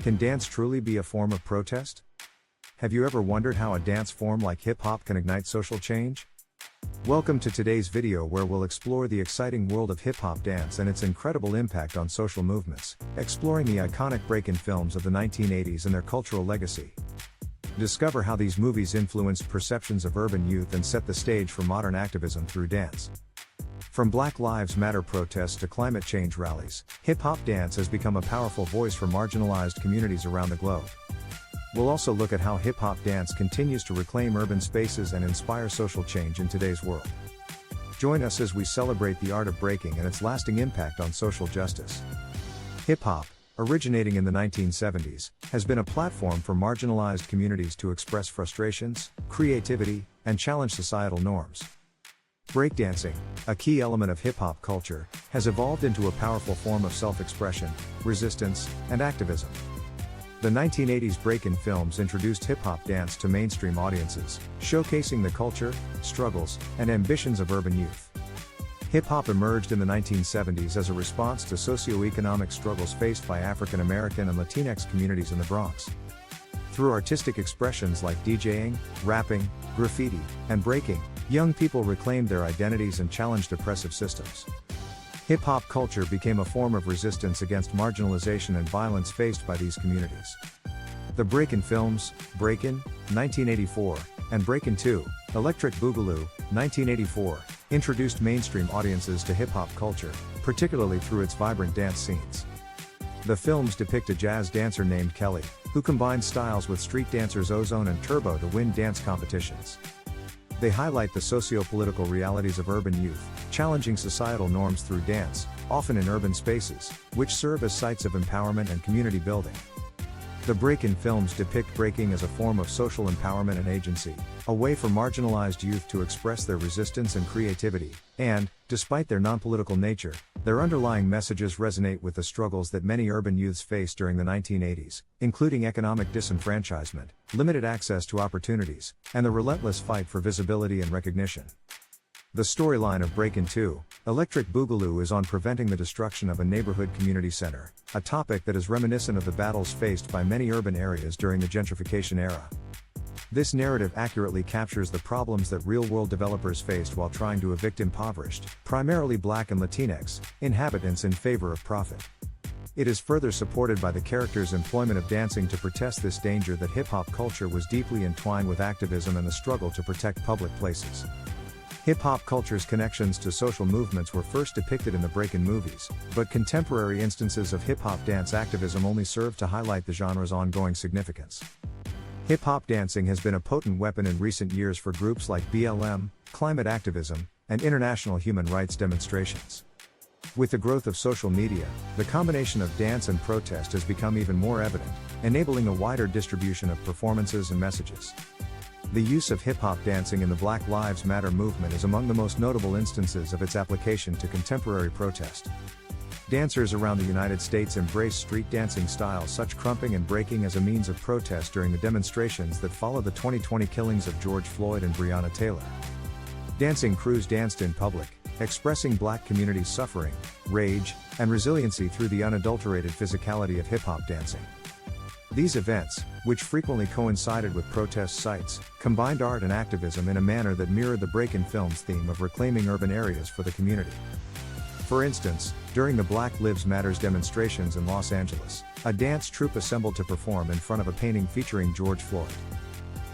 Can dance truly be a form of protest? Have you ever wondered how a dance form like hip-hop can ignite social change? Welcome to today's video where we'll explore the exciting world of hip-hop dance and its incredible impact on social movements, exploring the iconic Breakin films of the 1980s and their cultural legacy. Discover how these movies influenced perceptions of urban youth and set the stage for modern activism through dance. From Black Lives Matter protests to climate change rallies, hip-hop dance has become a powerful voice for marginalized communities around the globe. We'll also look at how hip-hop dance continues to reclaim urban spaces and inspire social change in today's world. Join us as we celebrate the art of breaking and its lasting impact on social justice. Hip-hop, originating in the 1970s, has been a platform for marginalized communities to express frustrations, creativity, and challenge societal norms. Breakdancing, a key element of hip-hop culture, has evolved into a powerful form of self-expression, resistance, and activism. The 1980s Breakin films introduced hip-hop dance to mainstream audiences, showcasing the culture, struggles, and ambitions of urban youth. Hip-hop emerged in the 1970s as a response to socio-economic struggles faced by African American and Latinx communities in the Bronx. Through artistic expressions like DJing, rapping, graffiti, and breaking, young people reclaimed their identities and challenged oppressive systems. Hip-hop culture became a form of resistance against marginalization and violence faced by these communities. The Breakin films, Breakin, 1984, and Breakin 2, Electric Boogaloo, 1984, introduced mainstream audiences to hip-hop culture, particularly through its vibrant dance scenes. The films depict a jazz dancer named Kelly, who combined styles with street dancers Ozone and Turbo to win dance competitions. They highlight the socio-political realities of urban youth, challenging societal norms through dance, often in urban spaces, which serve as sites of empowerment and community building. The Breakin films depict breaking as a form of social empowerment and agency, a way for marginalized youth to express their resistance and creativity, and, despite their non-political nature, their underlying messages resonate with the struggles that many urban youths faced during the 1980s, including economic disenfranchisement, limited access to opportunities, and the relentless fight for visibility and recognition. The storyline of Breakin 2, Electric Boogaloo, is on preventing the destruction of a neighborhood community center, a topic that is reminiscent of the battles faced by many urban areas during the gentrification era. This narrative accurately captures the problems that real-world developers faced while trying to evict impoverished, primarily Black and Latinx, inhabitants in favor of profit. It is further supported by the characters' employment of dancing to protest this danger that hip-hop culture was deeply entwined with activism and the struggle to protect public places. Hip-hop culture's connections to social movements were first depicted in the Breakin movies, but contemporary instances of hip-hop dance activism only serve to highlight the genre's ongoing significance. Hip-hop dancing has been a potent weapon in recent years for groups like BLM, climate activism, and international human rights demonstrations. With the growth of social media, the combination of dance and protest has become even more evident, enabling a wider distribution of performances and messages. The use of hip-hop dancing in the Black Lives Matter movement is among the most notable instances of its application to contemporary protest. Dancers around the United States embrace street dancing styles such crumping and breaking as a means of protest during the demonstrations that follow the 2020 killings of George Floyd and Breonna Taylor. Dancing crews danced in public, expressing Black communities' suffering, rage, and resiliency through the unadulterated physicality of hip-hop dancing. These events, which frequently coincided with protest sites, combined art and activism in a manner that mirrored the Breakin films' theme of reclaiming urban areas for the community. For instance, during the Black Lives Matter demonstrations in Los Angeles, a dance troupe assembled to perform in front of a painting featuring George Floyd.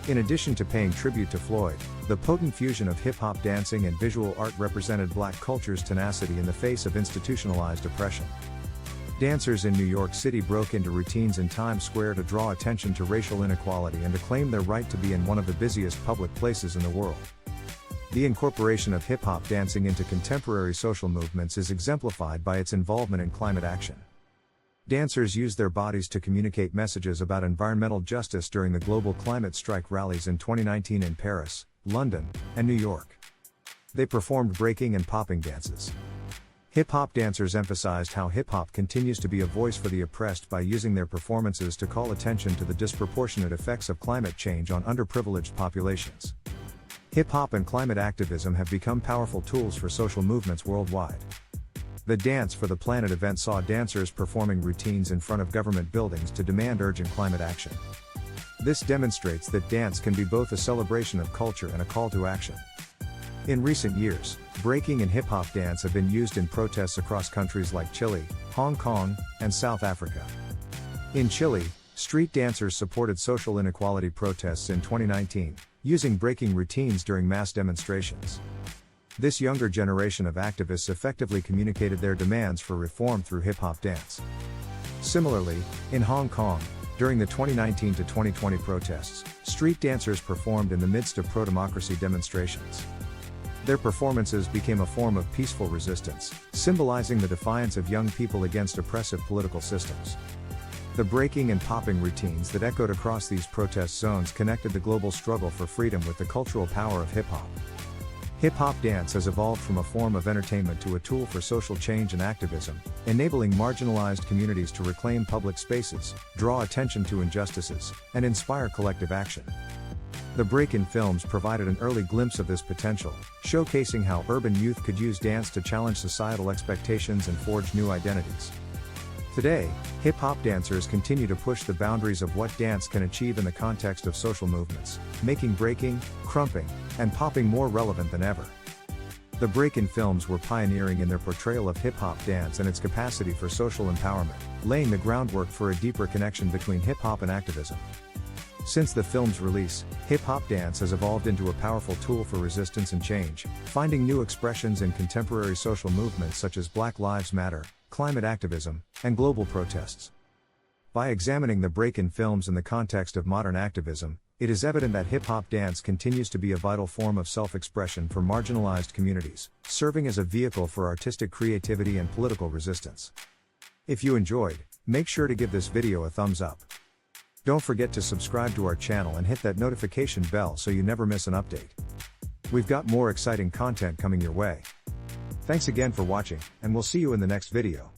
In addition to paying tribute to Floyd, the potent fusion of hip-hop dancing and visual art represented Black culture's tenacity in the face of institutionalized oppression. Dancers in New York City broke into routines in Times Square to draw attention to racial inequality and to claim their right to be in one of the busiest public places in the world. The incorporation of hip-hop dancing into contemporary social movements is exemplified by its involvement in climate action. Dancers used their bodies to communicate messages about environmental justice during the global climate strike rallies in 2019 in Paris, London, and New York. They performed breaking and popping dances. Hip-hop dancers emphasized how hip-hop continues to be a voice for the oppressed by using their performances to call attention to the disproportionate effects of climate change on underprivileged populations. Hip-hop and climate activism have become powerful tools for social movements worldwide. The Dance for the Planet event saw dancers performing routines in front of government buildings to demand urgent climate action. This demonstrates that dance can be both a celebration of culture and a call to action. In recent years, breaking and hip-hop dance have been used in protests across countries like Chile, Hong Kong, and South Africa. In Chile, street dancers supported social inequality protests in 2019, using breaking routines during mass demonstrations. This younger generation of activists effectively communicated their demands for reform through hip-hop dance. Similarly, in Hong Kong, during the 2019 to 2020 protests, street dancers performed in the midst of pro-democracy demonstrations. Their performances became a form of peaceful resistance, symbolizing the defiance of young people against oppressive political systems. The breaking and popping routines that echoed across these protest zones connected the global struggle for freedom with the cultural power of hip-hop. Hip-hop dance has evolved from a form of entertainment to a tool for social change and activism, enabling marginalized communities to reclaim public spaces, draw attention to injustices, and inspire collective action. The Breakin films provided an early glimpse of this potential, showcasing how urban youth could use dance to challenge societal expectations and forge new identities. Today, hip-hop dancers continue to push the boundaries of what dance can achieve in the context of social movements, making breaking, crumping, and popping more relevant than ever. The Breakin films were pioneering in their portrayal of hip-hop dance and its capacity for social empowerment, laying the groundwork for a deeper connection between hip-hop and activism. Since the film's release, hip-hop dance has evolved into a powerful tool for resistance and change, finding new expressions in contemporary social movements such as Black Lives Matter, climate activism, and global protests. By examining the Breakin films in the context of modern activism, it is evident that hip-hop dance continues to be a vital form of self-expression for marginalized communities, serving as a vehicle for artistic creativity and political resistance. If you enjoyed, make sure to give this video a thumbs up. Don't forget to subscribe to our channel and hit that notification bell so you never miss an update. We've got more exciting content coming your way. Thanks again for watching, and we'll see you in the next video.